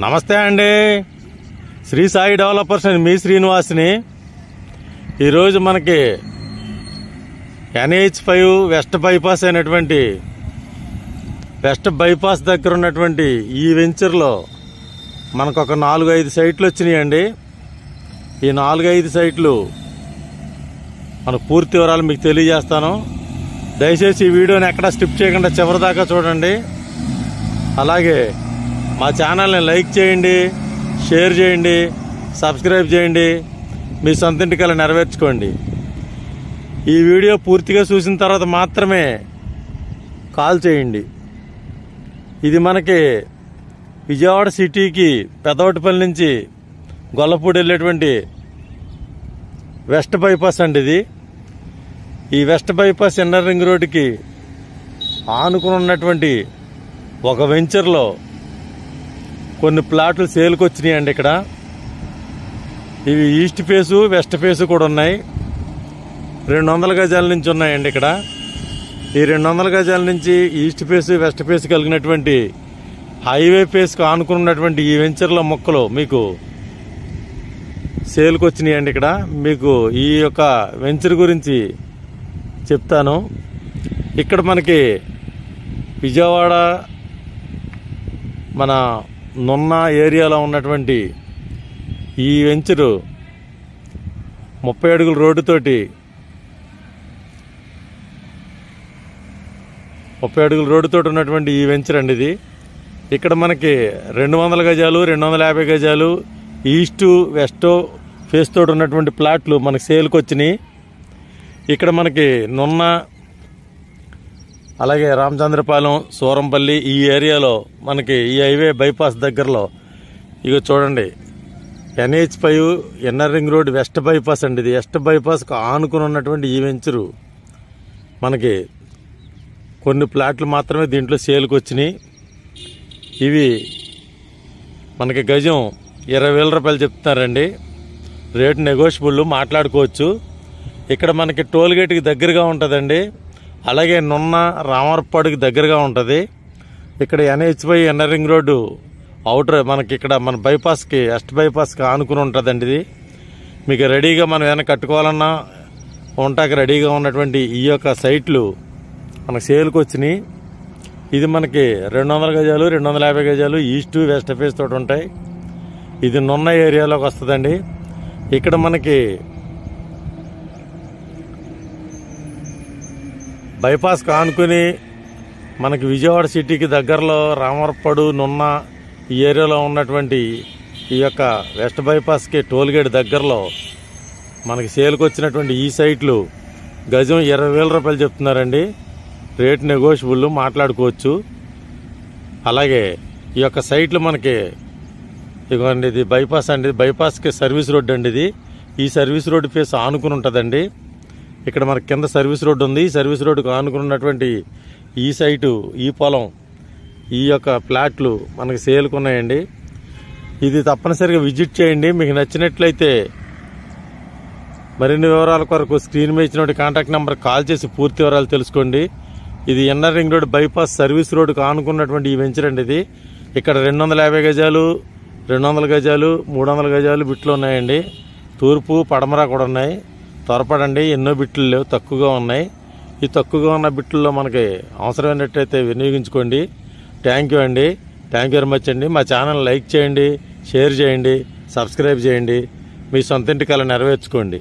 నమస్తే అండి. శ్రీ సాయి డెవలపర్స్ అని మీ శ్రీనివాస్ని. ఈరోజు మనకి NH5 వెస్ట్ బైపాస్ అయినటువంటి వెస్ట్ బైపాస్ దగ్గర ఉన్నటువంటి ఈ వెంచర్లో మనకు ఒక 4-5 సైట్లు వచ్చినాయండి. ఈ 4-5 సైట్లు మనకు పూర్తి వివరాలు మీకు తెలియజేస్తాను. దయచేసి ఈ వీడియోని ఎక్కడా స్కిప్ చేయకుండా చివరి దాకా చూడండి. అలాగే మా ఛానల్ని లైక్ చేయండి, షేర్ చేయండి, సబ్స్క్రైబ్ చేయండి. మీ సొంత ఇంటి కల నెరవేర్చుకోండి. ఈ వీడియో పూర్తిగా చూసిన తర్వాత మాత్రమే కాల్ చేయండి. ఇది మనకి విజయవాడ సిటీకి పెదవటిపల్లి నుంచి గొల్లపూడి వెళ్ళేటువంటి వెస్ట్ బైపాస్ అండి ఇది. ఈ వెస్ట్ బైపాస్ ఇన్నర్ రింగ్ రోడ్డుకి ఆనుకుని ఉన్నటువంటి ఒక వెంచర్లో కొన్ని ప్లాట్లు సేల్కి వచ్చినాయండి. ఇక్కడ ఇవి ఈస్ట్ ఫేసు వెస్ట్ ఫేసు కూడా ఉన్నాయి. 200 గజాల నుంచి ఉన్నాయండి. ఇక్కడ ఈ 200 గజాల నుంచి ఈస్ట్ ఫేసు వెస్ట్ ఫేసు కలిగినటువంటి హైవే ఫేస్కి ఆనుకున్నటువంటి ఈ వెంచర్ల మొక్కలు మీకు సేల్కి వచ్చినాయండి. ఇక్కడ మీకు ఈ యొక్క వెంచర్ గురించి చెప్తాను. ఇక్కడ మనకి విజయవాడ మన నున్న ఏరియాలో ఉన్నటువంటి ఈ వెంచరు 30 అడుగుల రోడ్డుతోటి 30 అడుగుల రోడ్డుతోటి ఉన్నటువంటి ఈ వెంచర్ అండి ఇది. ఇక్కడ మనకి 200 గజాలు 250 గజాలు ఈస్టు వెస్ట్ ఫేస్ తోటి ఉన్నటువంటి ప్లాట్లు మనకి సేల్కి వచ్చినాయి. ఇక్కడ మనకి నున్న అలాగే రామచంద్రపాలెం సూరంపల్లి ఈ ఏరియాలో మనకి ఈ హైవే బైపాస్ దగ్గరలో ఇక చూడండి NH5 inner ring road west bypass అండి ఇది. వెస్ట్ బైపాస్కి ఆనుకుని ఉన్నటువంటి ఈ వెంచరు మనకి కొన్ని ప్లాట్లు మాత్రమే దీంట్లో సేల్కి వచ్చినాయి. ఇవి మనకి గజం 20,000 రూపాయలు చెప్తున్నారండి. రేటు నెగోషియబుల్, మాట్లాడుకోవచ్చు. ఇక్కడ మనకి టోల్ గేట్కి దగ్గరగా ఉంటుందండి. అలాగే నున్న రామర్పాడుకి దగ్గరగా ఉంటుంది. ఇక్కడ NH5 inner ring road outer మనకి ఇక్కడ మన బైపాస్కి వెస్ట్ బైపాస్కి ఆనుకుని ఉంటుందండి ఇది. మీకు రెడీగా మనం ఏమైనా కట్టుకోవాలన్నా ఉంటాకి రెడీగా ఉన్నటువంటి ఈ యొక్క సైట్లు మనకు సేల్కి వచ్చినాయి. ఇది మనకి 200 గజాలు 250 గజాలు ఈస్ట్ వెస్ట్ ఫేస్ తోటి ఉంటాయి. ఇది నున్న ఏరియాలోకి వస్తుందండి. ఇక్కడ మనకి బైపాస్కి ఆనుకుని మనకి విజయవాడ సిటీకి దగ్గరలో రామర్పాడు నున్న ఈ ఏరియాలో ఉన్నటువంటి ఈ యొక్క వెస్ట్ బైపాస్కి టోల్గేట్ దగ్గరలో మనకి సేల్కి వచ్చినటువంటి ఈ సైట్లు గజం 20,000 రూపాయలు చెప్తున్నారండి. రేట్ నెగోషియబుల్, మాట్లాడుకోవచ్చు. అలాగే ఈ యొక్క సైట్లు మనకి ఇదిగోండి, ఇది బైపాస్ అండి. బైపాస్కి సర్వీస్ రోడ్డు అండి ఇది. ఈ సర్వీస్ రోడ్డు ఫేస్ ఆనుకుని ఉంటుందండి. ఇక్కడ మనకి కింద సర్వీస్ రోడ్డు ఉంది. ఈ సర్వీస్ రోడ్డుకు ఆనుకున్నటువంటి ఈ సైటు, ఈ పొలం, ఈ యొక్క ప్లాట్లు మనకి సేల్కి ఉన్నాయండి. ఇది తప్పనిసరిగా విజిట్ చేయండి. మీకు నచ్చినట్లయితే మరిన్ని వివరాల కొరకు స్క్రీన్ మీద ఇచ్చినటువంటి కాంటాక్ట్ నెంబర్ కాల్ చేసి పూర్తి వివరాలు తెలుసుకోండి. ఇది inner ring road bypass service రోడ్డుకు ఆనుకున్నటువంటి ఈ వెంచర్ అండి ఇది. ఇక్కడ 250 గజాలు 200 గజాలు 300 గజాలు బిట్లు ఉన్నాయండి. తూర్పు పడమర కూడా ఉన్నాయి. త్వరపడండి, ఎన్నో బిట్లు లేవు, తక్కువగా ఉన్నాయి. ఈ తక్కువగా ఉన్న బిట్లలో మనకి అవసరమైనట్టయితే వినియోగించుకోండి. థ్యాంక్ యూ అండి. థ్యాంక్ యూ వెరీ మచ్ అండి. మా ఛానల్ లైక్ చేయండి, షేర్ చేయండి, సబ్స్క్రైబ్ చేయండి. మీ సొంత ఇంటి కల నెరవేర్చుకోండి.